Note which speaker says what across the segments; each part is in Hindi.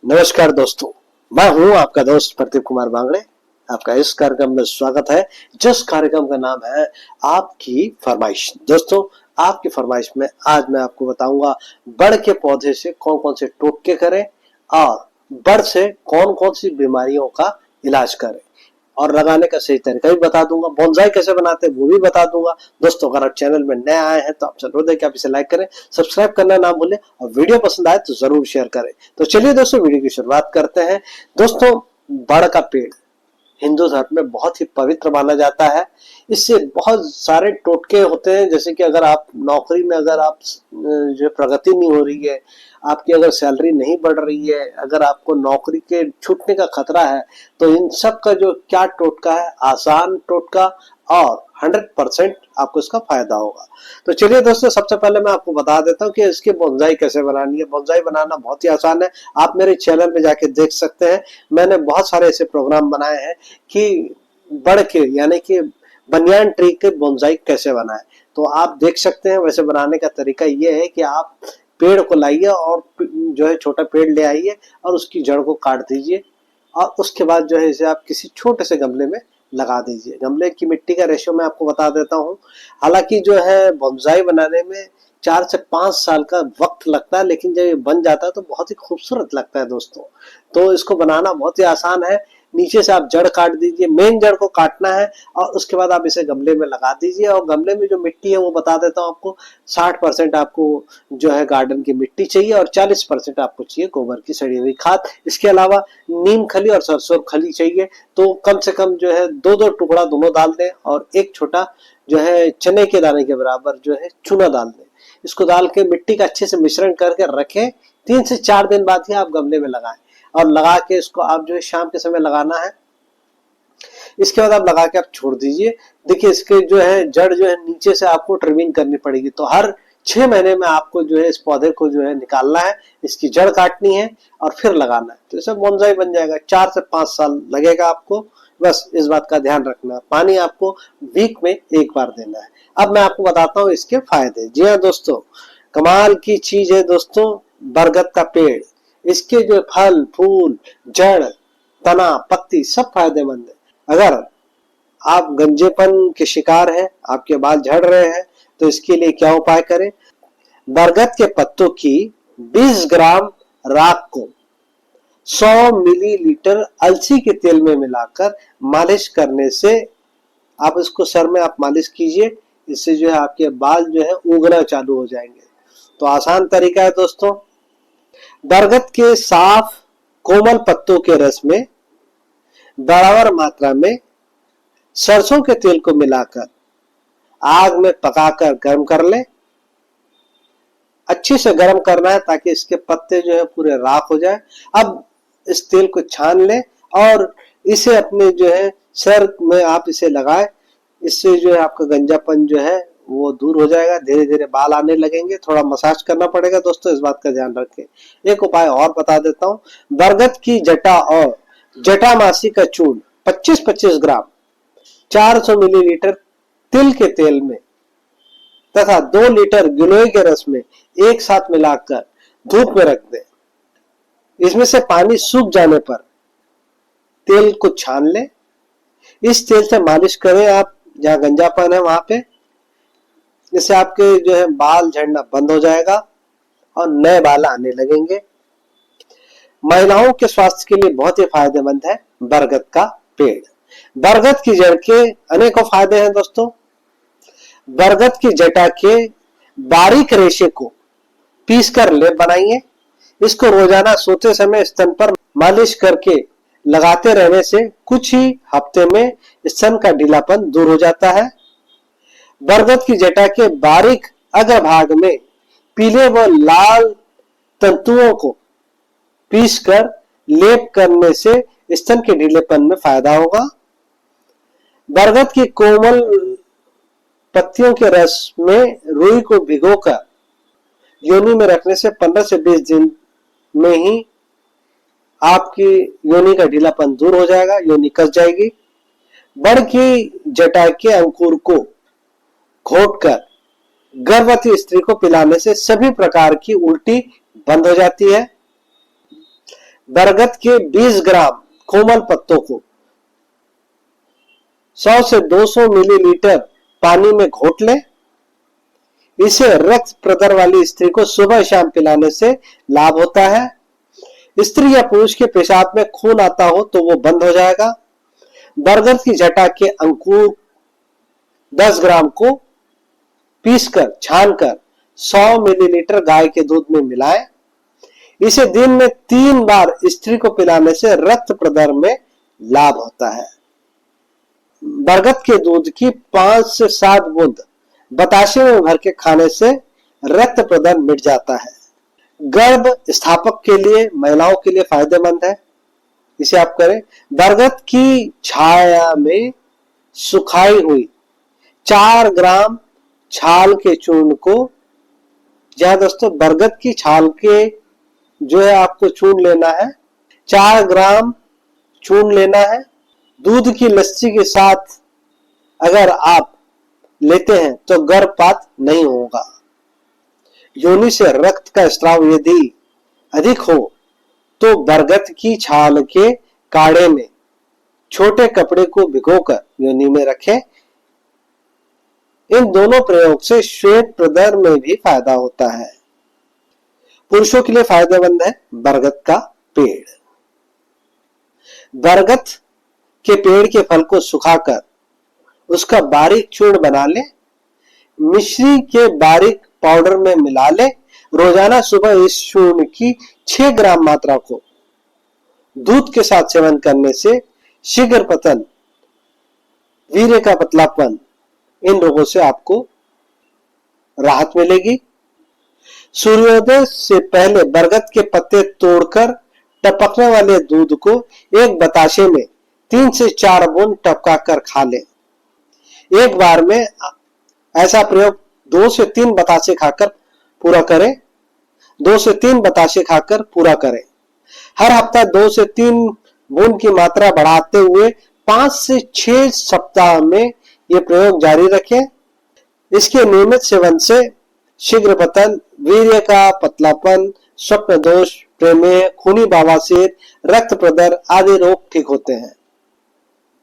Speaker 1: नमस्कार दोस्तों, मैं हूं आपका दोस्त प्रदीप कुमार बांगड़े। आपका इस कार्यक्रम में स्वागत है, जिस कार्यक्रम का नाम है आपकी फरमाइश। दोस्तों, आपकी फरमाइश में आज मैं आपको बताऊंगा बड़ के पौधे से कौन कौन से टोटके करें और बड़ से कौन कौन सी बीमारियों का इलाज करें, और लगाने का सही तरीका भी बता दूंगा। बोनसाई कैसे बनाते हैं वो भी बता दूंगा। दोस्तों, अगर आप चैनल में नए आए हैं तो आप जरूर देखिए, आप इसे लाइक करें, सब्सक्राइब करना ना भूलें और वीडियो पसंद आए तो जरूर शेयर करें। तो चलिए दोस्तों, वीडियो की शुरुआत करते हैं। दोस्तों, बड़ का पेड़ हिंदू धर्म में बहुत ही पवित्र माना जाता है। इससे बहुत सारे टोटके होते हैं, जैसे कि अगर आप नौकरी में अगर आप जो प्रगति नहीं हो रही है, आपकी अगर सैलरी नहीं बढ़ रही है, अगर आपको नौकरी के छूटने का खतरा है, तो इन सब का जो क्या टोटका है, आसान टोटका और 100% आपको इसका फायदा होगा। तो चलिए दोस्तों, सबसे पहले मैं आपको बता देता हूँ कि इसकी बोनसाई कैसे बनानी है। बोनसाई बनाना बहुत ही आसान है, आप मेरे चैनल में जाके देख सकते हैं। मैंने बहुत सारे ऐसे प्रोग्राम बनाए हैं कि बड़ के यानी कि बनियान ट्री के बोनसाई कैसे बनाए, तो आप देख सकते हैं। वैसे बनाने का तरीका ये है कि आप पेड़ को लाइए और जो है छोटा पेड़ ले आइए और उसकी जड़ को काट दीजिए, और उसके बाद जो है इसे आप किसी छोटे से गमले में लगा दीजिए। गमले की मिट्टी का रेशियो मैं आपको बता देता हूँ। हालांकि जो है बोनसाई बनाने में 4 से 5 साल का वक्त लगता है, लेकिन जब ये बन जाता है तो बहुत ही खूबसूरत लगता है दोस्तों। तो इसको बनाना बहुत ही आसान है। नीचे से आप जड़ काट दीजिए, मेन जड़ को काटना है, और उसके बाद आप इसे गमले में लगा दीजिए। और गमले में जो मिट्टी है वो बता देता हूँ आपको, 60% आपको जो है गार्डन की मिट्टी चाहिए और 40% आपको चाहिए गोबर की सड़ी हुई खाद। इसके अलावा नीम खली और सरसों खली चाहिए। तो कम से कम जो है 2-2 टुकड़ा दोनों डाल दें, और एक छोटा जो है चने के दाने के बराबर जो है चूना डाल दें। इसको डाल के मिट्टी का अच्छे से मिश्रण करके रखें। 3 से 4 दिन बाद ही आप गमले में लगाएं, और लगा के इसको आप जो है शाम के समय लगाना है। इसके बाद आप लगा के आप छोड़ दीजिए। देखिए, इसके जो है जड़ जो है नीचे से आपको ट्रिमिंग करनी पड़ेगी, तो हर 6 महीने में आपको जो है इस पौधे को जो है निकालना है, इसकी जड़ काटनी है और फिर लगाना है। तो इसे बोनसाई बन जाएगा। 4 से 5 साल लगेगा आपको। बस इस बात का ध्यान रखना है, पानी आपको वीक में एक बार देना है। अब मैं आपको बताता हूँ इसके फायदे। जी हाँ दोस्तों, कमाल की चीज है दोस्तों बरगद का पेड़। इसके जो फल, फूल, जड़, तना, पत्ती सब फायदेमंद है। अगर आप गंजेपन के शिकार हैं, आपके बाल झड़ रहे हैं, तो इसके लिए क्या उपाय करें? बरगद के पत्तों की 20 ग्राम राख को 100 मिलीलीटर अलसी के तेल में मिलाकर मालिश करने से, आप इसको सर में आप मालिश कीजिए, इससे जो है आपके बाल जो है उगना चालू हो जाएंगे। तो आसान तरीका है दोस्तों। बरगद के साफ कोमल पत्तों के रस में बराबर मात्रा में सरसों के तेल को मिलाकर आग में पकाकर गर्म कर लें। अच्छे से गर्म करना है ताकि इसके पत्ते जो है पूरे राख हो जाए। अब इस तेल को छान लें और इसे अपने जो है सर में आप इसे लगाएं। इससे जो है आपका गंजापन जो है वो दूर हो जाएगा, धीरे धीरे बाल आने लगेंगे। थोड़ा मसाज करना पड़ेगा दोस्तों, इस बात का ध्यान रखें। एक उपाय और बता देता हूँ। बरगद की जटा और जटामासी का चूर्ण 25-25 ग्राम 400 मिलीलीटर तिल के तेल में तथा 2 लीटर गिलोय के रस में एक साथ मिलाकर धूप में रख दें। इसमें से पानी सूख जाने पर तेल को छान लें। इस तेल से मालिश करें आप जहां गंजापन है वहां पे। इससे आपके जो है बाल झड़ना बंद हो जाएगा और नए बाल आने लगेंगे। महिलाओं के स्वास्थ्य के लिए बहुत ही फायदेमंद है बरगद का पेड़। बरगद की जड़ के अनेकों फायदे हैं दोस्तों। बरगद की जटा के बारीक रेशे को पीसकर लेप बनाइए। इसको रोजाना सोते समय स्तन पर मालिश करके लगाते रहने से कुछ ही हफ्ते में स्तन का ढीलापन दूर हो जाता है। बरगद की जटा के बारीक अग्रभाग में पीले व लाल तंतुओं को पीसकर लेप करने से स्तन के ढीलेपन में फायदा होगा। बरगद की कोमल पत्तियों के रस में रुई को भिगोकर योनि में रखने से 15 से 20 दिन में ही आपकी योनि का ढीलापन दूर हो जाएगा, योनि कस जाएगी। बड़ की जटा के अंकुर को घोटकर गर्भवती स्त्री को पिलाने से सभी प्रकार की उल्टी बंद हो जाती है। बरगद के 20 ग्राम कोमल पत्तों को 100 से 200 मिलीलीटर पानी में घोट लें। इसे रक्त प्रदर वाली स्त्री को सुबह शाम पिलाने से लाभ होता है। स्त्री या पुरुष के पेशाब में खून आता हो तो वो बंद हो जाएगा। बरगद की जटा के अंकुर 10 ग्राम को पीसकर छानकर 100 मिलीलीटर गाय के दूध में मिलाएं। इसे दिन में 3 बार स्त्री को पिलाने से रक्त प्रदर में लाभ होता है। बरगद के दूध की 5 से 7 बूंद बताशे में भर के खाने से रक्त प्रदर मिट जाता है। गर्भ स्थापक के लिए, महिलाओं के लिए फायदेमंद है, इसे आप करें। बरगद की छाया में सुखाई हुई 4 ग्राम छाल के चूर्ण को, जहां दोस्तों बरगद की छाल के जो है आपको चूर्ण लेना है, 4 ग्राम चूर्ण लेना है। दूध की लस्सी के साथ अगर आप लेते हैं तो गर्भपात नहीं होगा। योनि से रक्त का स्राव यदि अधिक हो तो बरगद की छाल के काढ़े में छोटे कपड़े को भिगोकर योनि में रखें। इन दोनों प्रयोग से श्वेत प्रदर में भी फायदा होता है। पुरुषों के लिए फायदेमंद है बरगद का पेड़। बरगद के पेड़ के फल को सुखाकर उसका बारीक चूर्ण बना ले, मिश्री के बारीक पाउडर में मिला ले। रोजाना सुबह इस चूर्ण की 6 ग्राम मात्रा को दूध के साथ सेवन करने से शीघ्र पतन, वीर्य का पतलापन, इन रोगों से आपको राहत मिलेगी। सूर्योदय से पहले बरगद के पत्ते तोड़कर टपकने वाले दूध को एक बताशे में 3 से 4 बूंद टपकाकर खा लें। एक बार में ऐसा प्रयोग 2 से 3 बताशे खाकर पूरा करें। 2 से 3 बताशे खाकर पूरा करें। हर हफ्ता 2 से 3 बूंद की मात्रा बढ़ाते हुए 5 से 6 सप्ताह में यह प्रयोग जारी रखें। इसके नियमित सेवन से शीघ्र पतन, वीर्य का पतलापन, स्वप्न दोष, प्रमेह, खूनी बवासीर, रक्त प्रदर आदि रोग ठीक होते हैं।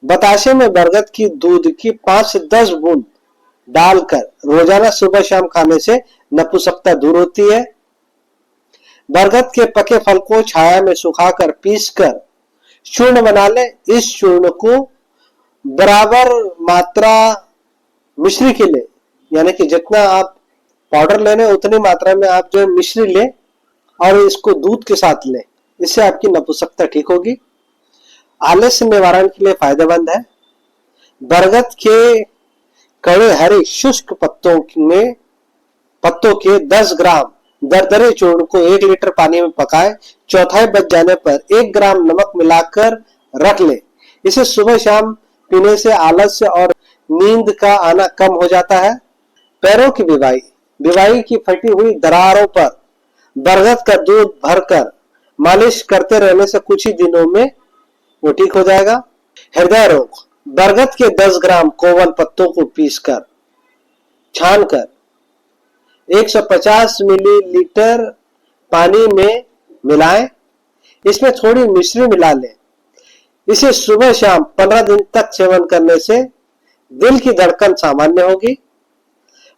Speaker 1: बताशे में बरगद की दूध की 5 से 10 बूंद डालकर रोजाना सुबह शाम खाने से नपुंसकता दूर होती है। बरगद के पके फल को छाया में सुखाकर पीसकर चूर्ण बना ले। इस चूर्ण को बराबर मात्रा मिश्री के लिए, यानी कि जितना आप पाउडर लेने उतनी मात्रा में आप जो है मिश्री ले और इसको दूध के साथ लें। इससे आपकी नपुंसकता ठीक होगी। आलस्य निवारण के लिए फायदेमंद है। बरगद के कड़े हरे शुष्क पत्तों के 10 ग्राम दरदरे चूर्ण को 1 लीटर पानी में पकाए, चौथाई बच जाने पर 1 ग्राम नमक मिलाकर रख ले। इसे सुबह शाम पीने से आलस्य और नींद का आना कम हो जाता है। पैरों की बीमारी की फटी हुई दरारों पर बरगद का दूध भरकर मालिश करते रहने से कुछ ही दिनों में वो ठीक हो जाएगा। हृदय रोग, बरगद के 10 ग्राम कोमल पत्तों को पीसकर छानकर 150 मिलीलीटर पानी में मिलाएं। इसमें थोड़ी मिश्री मिला लें। इसे सुबह शाम 15 दिन तक सेवन करने से दिल की धड़कन सामान्य होगी।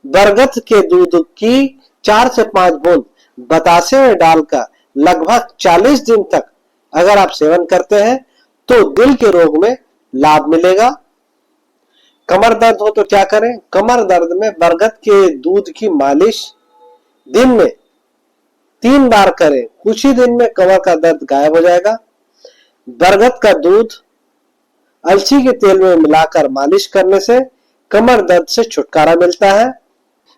Speaker 1: बरगद के दूध की 4 से 5 बूंद बतासे में डालकर लगभग 40 दिन तक अगर आप सेवन करते हैं तो दिल के रोग में लाभ मिलेगा। कमर दर्द हो तो क्या करें? कमर दर्द में बरगद के दूध की मालिश दिन में 3 बार करें। कुछ ही दिन में कमर का दर्द गायब हो जाएगा। बरगद का दूध अलसी के तेल में मिलाकर मालिश करने से कमर दर्द से छुटकारा मिलता है।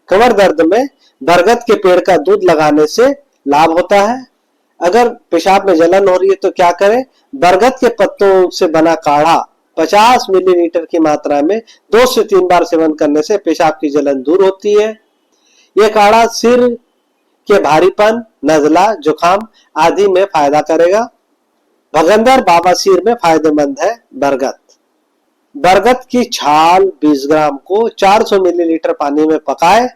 Speaker 1: कमर दर्द में बरगद के पेड़ का दूध लगाने से लाभ होता है। अगर पेशाब में जलन हो रही है तो क्या करें? बरगद के पत्तों से बना काढ़ा 50 मिलीलीटर की मात्रा में 2 से 3 बार सेवन करने से पेशाब की जलन दूर होती है। यह काढ़ा सिर के भारीपन, नजला, जुकाम आदि में फायदा करेगा। भगंदर, बवासीर में फायदेमंद है बरगद। बरगद की छाल 20 ग्राम को 400 मिलीलीटर पानी में पकाए।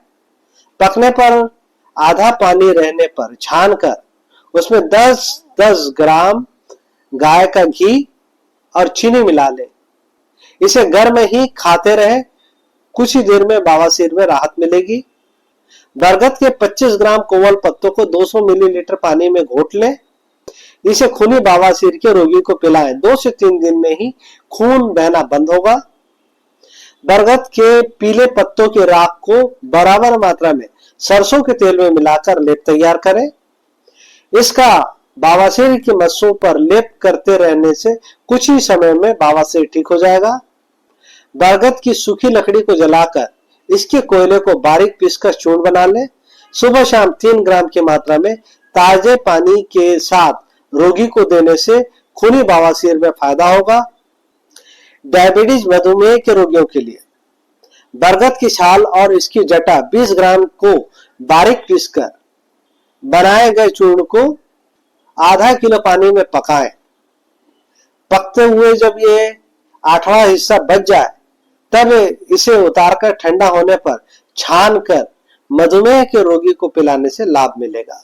Speaker 1: पकने पर आधा पानी रहने पर छानकर उसमें 10-10 ग्राम गाय का घी और चीनी मिला लें। इसे घर में ही खाते रहे, कुछ ही देर में बवासीर में राहत मिलेगी। बरगद के 25 ग्राम कोमल पत्तों को 200 मिलीलीटर पानी में घोट लें। इसे खूनी बवासीर के रोगी को पिलाएं। 2 से 3 दिन में ही खून बहना बंद होगा। बरगद के पीले पत्तों की राख को बराबर मात्रा में सरसों के तेल में मिलाकर लेप तैयार करें। इसका बवासीर की मस्सों पर लेप करते रहने से कुछ ही समय में बवासीर ठीक हो जाएगा। बरगद की सूखी लकड़ी को जलाकर इसके कोयले को बारीक पीसकर चूर्ण बना लें। सुबह शाम 3 ग्राम की मात्रा में ताजे पानी के साथ रोगी को देने से खूनी बवासीर में फायदा होगा। डायबिटीज मधुमेह के रोगियों के लिए बरगद की छाल और इसकी जटा 20 ग्राम को बारीक पीसकर बनाए गए चूर्ण को आधा किलो पानी में पकाएं। पकते हुए जब ये 8वां हिस्सा बच जाए तब इसे उतारकर ठंडा होने पर छान कर मधुमेह के रोगी को पिलाने से लाभ मिलेगा।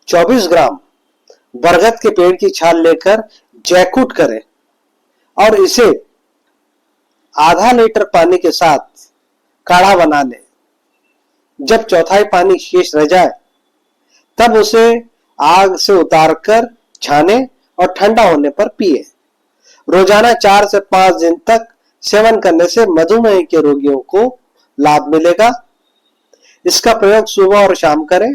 Speaker 1: 24 ग्राम बरगद के पेड़ की छाल लेकर जैकूट करें और इसे आधा लीटर पानी के साथ काढ़ा बना लें। जब चौथाई पानी शेष रह जाए तब उसे आग से उतारकर छाने और ठंडा होने पर पिए। रोजाना 4 से 5 दिन तक सेवन करने से मधुमेह के रोगियों को लाभ मिलेगा। इसका प्रयोग सुबह और शाम करें।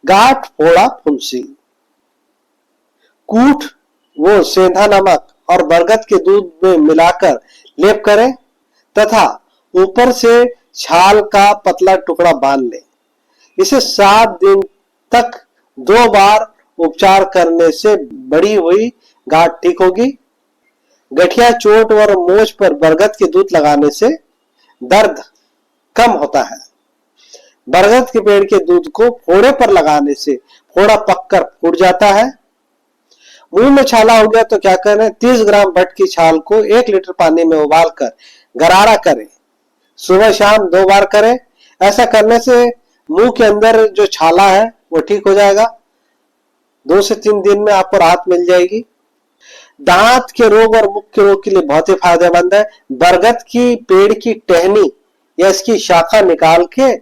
Speaker 1: गांठ, फोड़ा, फुंसी, कूठ वो सेंधा नमक और बरगद के दूध में मिलाकर लेप करें तथा ऊपर से छाल का पतला टुकड़ा बांध लें। इसे 7 दिन तक 2 बार उपचार करने से बढ़ी हुई गांठ ठीक होगी। गठिया, चोट और मोच पर बरगद के दूध लगाने से दर्द कम होता है। बरगद के पेड़ के दूध को फोड़े पर लगाने से फोड़ा पककर फूट जाता है। मुंह में छाला हो गया तो क्या करें? 30 ग्राम बट की छाल को 1 लीटर पानी में उबालकर गरारा करें। सुबह शाम 2 बार करें। ऐसा करने से मुंह के अंदर जो छाला है वो ठीक हो जाएगा। 2 से 3 दिन में आपको राहत मिल जाएगी। दांत के रोग और मुख के रोग के लिए बहुत ही फायदेमंद है। बरगद की पेड़ की टहनी या इसकी शाखा निकाल के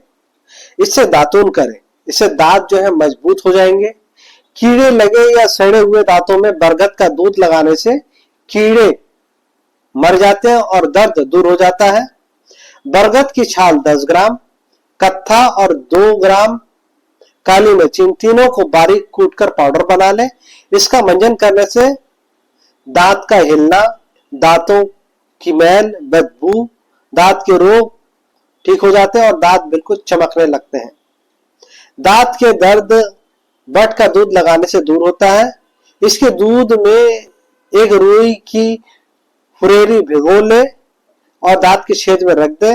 Speaker 1: इससे दातून करें। इससे दांत जो है मजबूत हो जाएंगे। कीड़े लगे या सड़े हुए दांतों में बरगद का दूध लगाने से कीड़े मर जाते हैं और दर्द दूर हो जाता है। बरगद की छाल 10 ग्राम, कत्था और 2 ग्राम काली मिर्च, इन तीनों को बारीक कूटकर पाउडर बना लें। इसका मंजन करने से दांत का हिलना, दांतों की मैल, बदबू, दांत के रोग ठीक हो जाते हैं और दांत बिल्कुल चमकने लगते हैं। दांत के दर्द बट का दूध लगाने से दूर होता है। इसके दूध में एक रुई की फुरेरी भिगो ले और दांत के छेद में रख दे।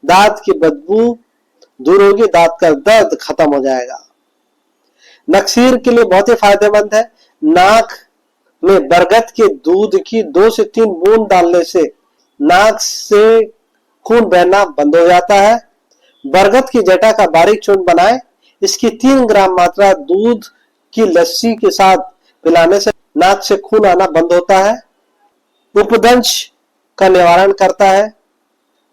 Speaker 1: दांत की बदबू दूर होगी, दांत का दर्द खत्म हो जाएगा। नक्सीर के लिए बहुत ही फायदेमंद है। नाक में बरगद के दूध की 2 से 3 बूंद डालने से नाक से खून बहना बंद हो जाता है। बरगद की जटा का बारीक चूर्ण बनाएं। इसकी 3 ग्राम मात्रा दूध की लस्सी के साथ पिलाने से नाक से खून आना बंद होता है। उपदंश का निवारण करता है।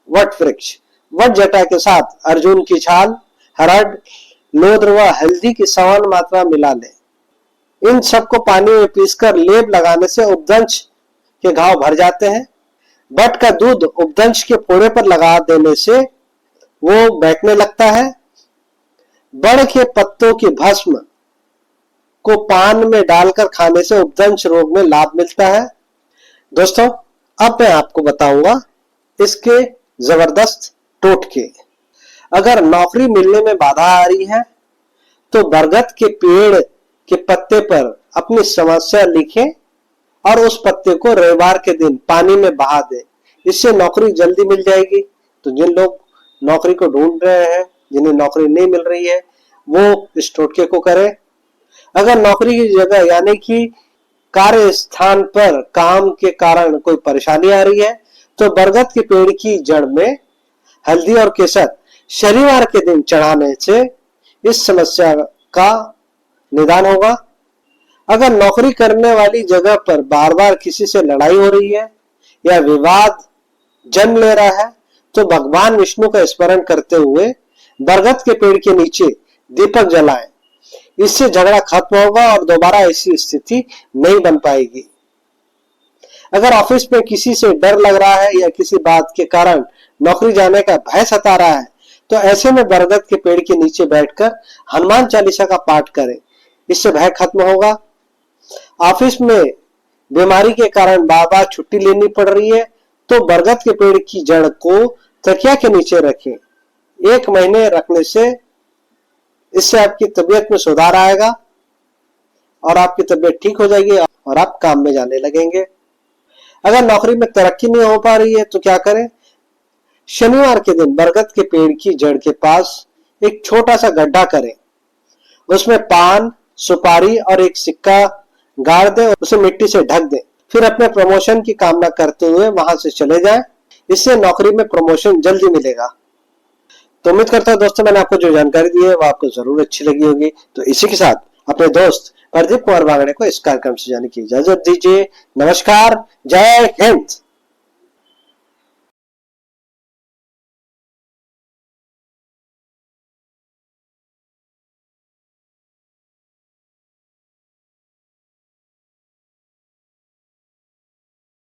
Speaker 1: वट वृक्ष, वट जटा के साथ अर्जुन की छाल, हरड़, लोद्र व हल्दी की समान मात्रा मिला लें। इन सबको पानी में पीसकर लेप लगाने से उपदंश के घाव भर जाते हैं। बट का दूध उपदंश के फोड़े पर लगा देने से वो बैठने लगता है। बड़ के पत्तों की भस्म को पान में डालकर खाने से उपदंश रोग में लाभ मिलता है। दोस्तों, अब मैं आपको बताऊंगा इसके जबरदस्त टोटके। अगर नौकरी मिलने में बाधा आ रही है तो बरगद के पेड़ के पत्ते पर अपनी समस्या लिखें और उस पत्ते को रविवार के दिन पानी में बहा दें। इससे नौकरी जल्दी मिल जाएगी। तो जिन लोग नौकरी को ढूंढ रहे हैं, जिन्हें नौकरी नहीं मिल रही है, वो इस टोटके को करें। अगर नौकरी की जगह यानी कि कार्य स्थान पर काम के कारण कोई परेशानी आ रही है तो बरगद के पेड़ की जड़ में हल्दी और केसर शनिवार के दिन चढ़ाने से इस समस्या का निदान होगा। अगर नौकरी करने वाली जगह पर बार बार किसी से लड़ाई हो रही है या विवाद जन्म ले रहा है तो भगवान विष्णु का स्मरण करते हुए बरगद के पेड़ के नीचे दीपक जलाएं। इससे झगड़ा खत्म होगा और दोबारा ऐसी स्थिति नहीं बन पाएगी। अगर ऑफिस में किसी से डर लग रहा है या किसी बात के कारण नौकरी जाने का भय सता रहा है तो ऐसे में बरगद के पेड़ के नीचे बैठकर हनुमान चालीसा का पाठ करें। इससे भय खत्म होगा। ऑफिस में बीमारी के कारण बार बार छुट्टी लेनी पड़ रही है तो बरगद के पेड़ की जड़ को तकिया के नीचे रखें। 1 महीने रखने से इससे आपकी तबीयत में सुधार आएगा और आपकी तबीयत ठीक हो जाएगी और आप काम में जाने लगेंगे। अगर नौकरी में तरक्की नहीं हो पा रही है तो क्या करें? शनिवार के दिन बरगद के पेड़ की जड़ के पास एक छोटा सा गड्ढा करें। उसमें पान, सुपारी और एक सिक्का गाड़ दें, उसे मिट्टी से ढक दें। फिर अपने प्रमोशन की कामना करते हुए वहां से चले जाएं। इससे नौकरी में प्रमोशन जल्दी मिलेगा। तो उम्मीद करता हूं दोस्तों मैंने आपको जो जानकारी दी है वो आपको जरूर अच्छी लगी होगी। तो इसी के साथ अपने दोस्त प्रदीप कुमार बांगड़े को इस कार्यक्रम से जाने की इजाजत दीजिए। नमस्कार, जय हिंद।